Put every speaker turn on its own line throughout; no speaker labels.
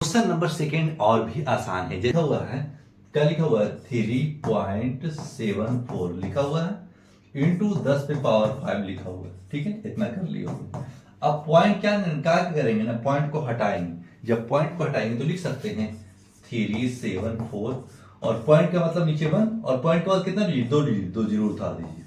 Question number second और भी आसान है। लिखा हुआ है, क्या लिखा हुआ है, 3.74 लिखा हुआ है इंटू 10 पे पावर 5 लिखा हुआ है। ठीक है, इतना कर लियो। अब पॉइंट क्या करेंगे ना, पॉइंट को हटाएंगे। जब पॉइंट को हटाएंगे तो लिख सकते हैं 374 और पॉइंट का मतलब नीचे 1 और पॉइंट के बाद कितना डिजिट, दो जीरो उठा दीजिए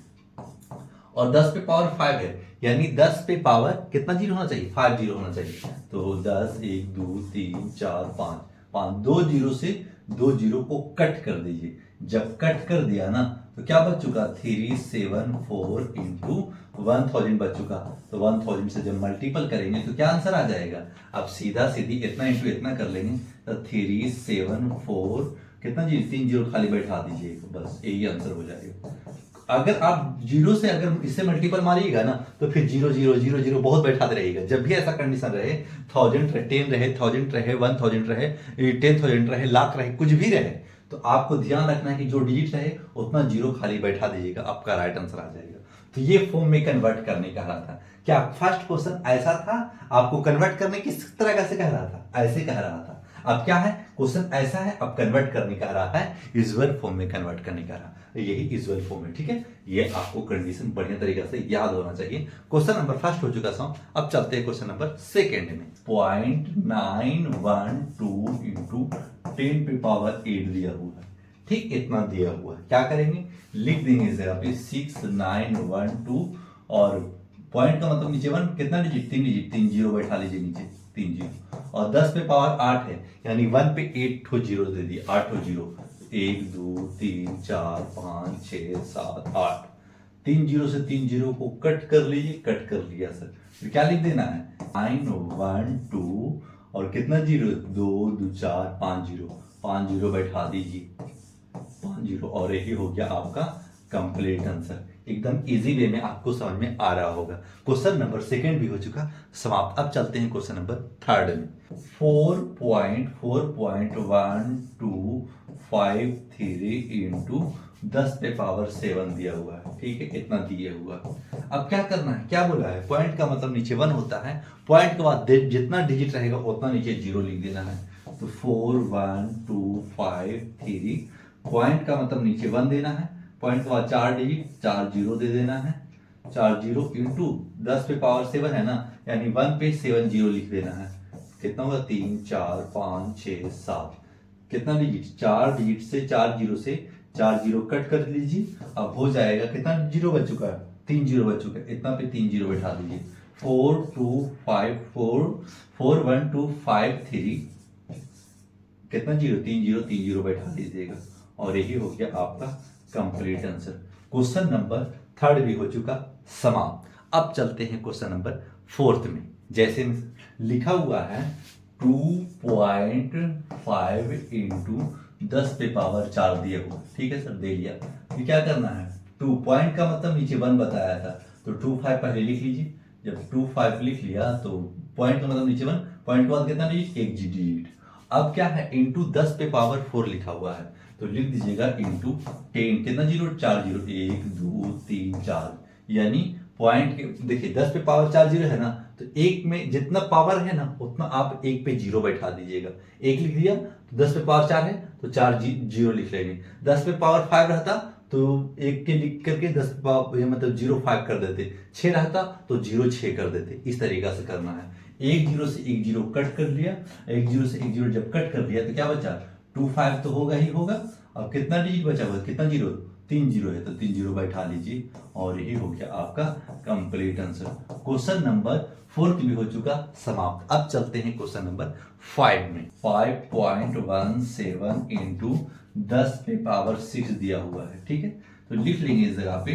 और 10 पे पावर 5 है, यानी 10 पे पावर कितना जीरो होना चाहिए, 5 जीरो होना चाहिए। तो 10 1 2 3 4 5 5 दो जीरो से दो जीरो को कट कर दीजिए। जब कट कर दिया ना तो क्या बच चुका, 374 इंटू 1000 बच चुका। तो 1000 से जब मल्टीपल करेंगे तो क्या आंसर आ जाएगा। अब सीधा सीधी इतना इंटू इतना कर लेंगे तो 374 कितना जी, 3 जीरो खाली बैठा दीजिए, बस यही आंसर हो जाएगा। अगर आप जीरो से अगर इससे मल्टीपल मारिएगा ना तो फिर जीरो जीरो जीरो जीरो बहुत बैठाते रहिएगा। जब भी ऐसा कंडीशन रहे, 1000 रहे, 10 रहे, 1000 रहे, 1000 रहे, 10,000 रहे, लाख रहे, कुछ भी रहे, तो आपको ध्यान रखना है कि जो डिजिट रहे उतना जीरो खाली बैठा दीजिएगा, आपका राइट आंसर आ जाएगा। तो ये फॉर्म में कन्वर्ट करने कह रहा था। क्या फर्स्ट क्वेश्चन ऐसा था, आपको कन्वर्ट करने किस तरह से कह रहा था, ऐसे कह रहा था। अब क्या है, क्वेश्चन ऐसा है, अब कन्वर्ट करने का रहा है, यूजुअल फॉर्म में कन्वर्ट करने का रहा, यही यूजुअल फॉर्म है। ठीक है, ये आपको कंडीशन बढ़िया तरीके से याद होना चाहिए। क्वेश्चन नंबर फर्स्ट हो चुका सो, अब चलते हैं क्वेश्चन नंबर सेकेंड में। 0.912 इंटू 10 पे पावर 8 दिया हुआ है। ठीक, इतना दिया हुआ है, क्या करेंगे, लिख देंगे इस जगह पे 6912 और पॉइंट का मतलब नीचे 1, कितना डिजिट, 3 डिजिट, 3 जीरो बैठा लीजिए नीचे, 3 जीरो और 10 पे पावर 8 है, यानी 1 पे 8 ठो जीरो दे दिए, 8 ठो जीरो, 1 2 3 4 5 6 7 8, 3 जीरो से 3 जीरो को कट कर लीजिए, कट कर लिया सर। तो क्या लिख देना है, 912 और कितना जीरो, 2 2 4 5 जीरो, 5 जीरो बैठा दीजिए, 5 जीरो, और यही हो गया आपका कंप्लीट आंसर। एकदम इजी वे में आपको समझ में आ रहा होगा। क्वेश्चन नंबर सेकेंड भी हो चुका समाप्त। अब चलते हैं क्वेश्चन नंबर थर्ड में। 4.4.1253 इंटू 10 पे पावर 7 दिया हुआ है। ठीक है, इतना दिया हुआ है। अब क्या करना है, क्या बोला है, पॉइंट का मतलब नीचे 1 होता है, पॉइंट के बाद जितना डिजिट रहेगा उतना नीचे जीरो लिख देना है। तो 41253, पॉइंट का मतलब नीचे 1 देना है, पॉइंट के बाद 4 डिजिट, 4 जीरो दे देना है, 4 जीरो इंटू 10 पे पावर 7 है ना, यानी 1 पे 7 जीरो लिख देना है। कितना होगा, 3 4 5 6 7, कितना डिजिट, 4 डिजिट से 4 जीरो से 4 जीरो कट कर लीजिए। अब हो जाएगा, कितना जीरो बच चुका है, 3 जीरो बच चुका है, इतना पे 3 जीरो बैठा दीजिए। 41253, कितना जीरो, 3 जीरो बैठा दीजिएगा और यही हो गया आपका complete answer. Question number third भी हो चुका समाप्त। अब चलते हैं क्वेश्चन नंबर फोर्थ में। जैसे लिखा हुआ है 2.5 इंटू 10 पे पावर 4 दिया हुआ। ठीक है सर, दे लिया। तो क्या करना है, 2 पॉइंट का मतलब नीचे 1 बताया था, तो 25 पहले लिख लीजिए। जब 25 लिख लिया तो पॉइंट का मतलब नीचे 1, पॉइंट के बाद कितना डिजिट, एक डिजिट। अब क्या है, इंटू 10 पे पावर 4 लिखा हुआ है, तो लिख दीजिएगा इंटू 10, कितना जीरो, 4 जीरो, 1 2 3 4, यानी पॉइंट के देखिए 10 पे पावर 4 जीरो है ना, तो एक में जितना पावर है ना उतना आप एक पे जीरो बैठा दीजिएगा। एक लिख दिया तो 10 पे पावर 4 है तो 4 जीरो लिख लेंगे। 10 पे पावर 5 रहता तो एक के लिख करके 10 पे पावर मतलब 0.5 कर देते, 6 रहता तो 0.6 कर देते। इस तरीका से करना है। एक जीरो से एक जीरो कट कर लिया, एक जीरो से एक जीरो जब कट कर लिया तो क्या बचा, 25 तो होगा ही होगा। अब कितना डिजिट बचा हुआ, कितना जीरो, 3 जीरो है तो 3 जीरो बैठा लीजिए और यही हो गया आपका complete answer. Question number fourth भी हो चुका समाप्त। अब चलते हैं क्वेश्चन नंबर 5 में। 5.17 इंटू 10 पे पावर 6 दिया हुआ है। ठीक है, तो लिख लेंगे इस जगह पे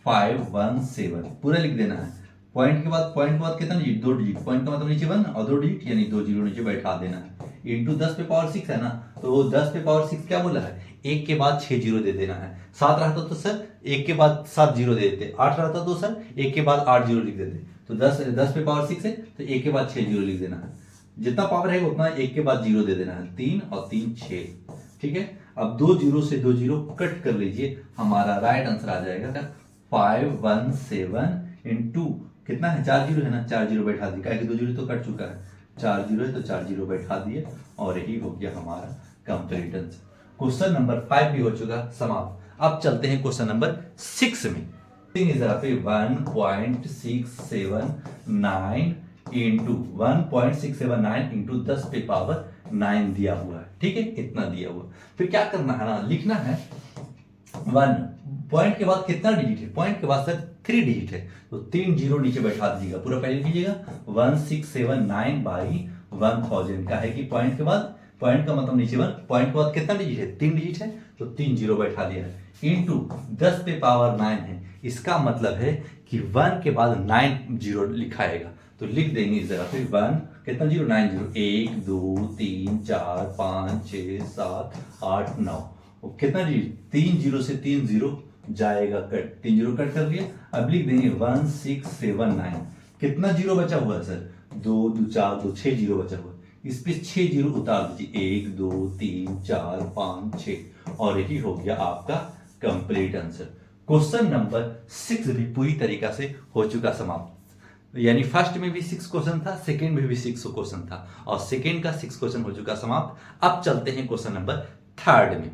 517 पूरा लिख देना है। पॉइंट के बाद कितना डिजिट, 2 डिजिट, पॉइंट का मतलब नीचे 1 और 2 डिजिट, यानी 2 जीरो नीचे बैठा देना है। इंटू 10 पे पावर 6 है ना, तो 10 पे पावर 6 क्या बोला है, एक के बाद 6 जीरो दे देना है। 7 रहता तो सर एक के बाद 7 जीरो दे देते, 8 रहता तो सर एक के बाद 8 जीरो लिख देते। तो 10 पे पावर 6 है तो एक के बाद 6 जीरो लिख देना है। जितना पावर है उतना एक के बाद जीरो दे देना है, 3 और 3 6। ठीक है, अब 2 जीरो से 2 जीरो कट कर लीजिए, हमारा राइट आंसर आ जाएगा 517 इंटू कितना है, 4 जीरो है ना, 4 जीरो बैठा दी, 2 जीरो तो कट चुका है, 4 जीरो है तो 4 जीरो बैठा दिए और यही हो गया हमारा कंप्लीट आंसर। क्वेश्चन नंबर 5 भी हो चुका समाप्त। अब चलते हैं क्वेश्चन नंबर 6 में। 1.679 इंटू 1.679 इंटू 10 पे पावर 9 दिया हुआ है, ठीक है, इतना दिया हुआ। फिर क्या करना है ना, लिखना है 1 पॉइंट के बाद कितना डिजिट है, पॉइंट के बाद सर 3 डिजिट है तो 3 जीरो नीचे बैठा दीजिएगा, पूरा पहले लीजिएगा 1679 बाई 1000 का है कि पॉइंट के बाद, पॉइंट का मतलब नीचे 1, पॉइंट के बाद कितना डिजिट है, 3 डिजिट है तो 3 जीरो बैठा दिया है, इंटू 10 पे पावर 9 है। इसका मतलब है कि 1 के बाद 9 जीरो लिखाएगा तो लिख देंगे इस जगह पे 1 कितना जीरो, 9 जीरो, 1 2 3 4 5 6 7 8 9, कितना जी 3 जीरो से 3 जीरो जाएगा कट, 3 जीरो कट कर दिया। अब लिख देंगे 1679, कितना जीरो बचा हुआ है सर, 2 2 4 2 6 जीरो बचा हुआ है, इस पे 6 जीरो उतार दीजिए, 1 2 3 4 5 6 और यही हो गया आपका कंप्लीट आंसर। क्वेश्चन नंबर 6 भी पूरी तरीका से हो चुका समाप्त, यानी फर्स्ट में भी 6 क्वेश्चन था, सेकंड में भी 6 क्वेश्चन था और सेकंड का 6 क्वेश्चन हो चुका समाप्त। अब चलते हैं क्वेश्चन नंबर 3 में।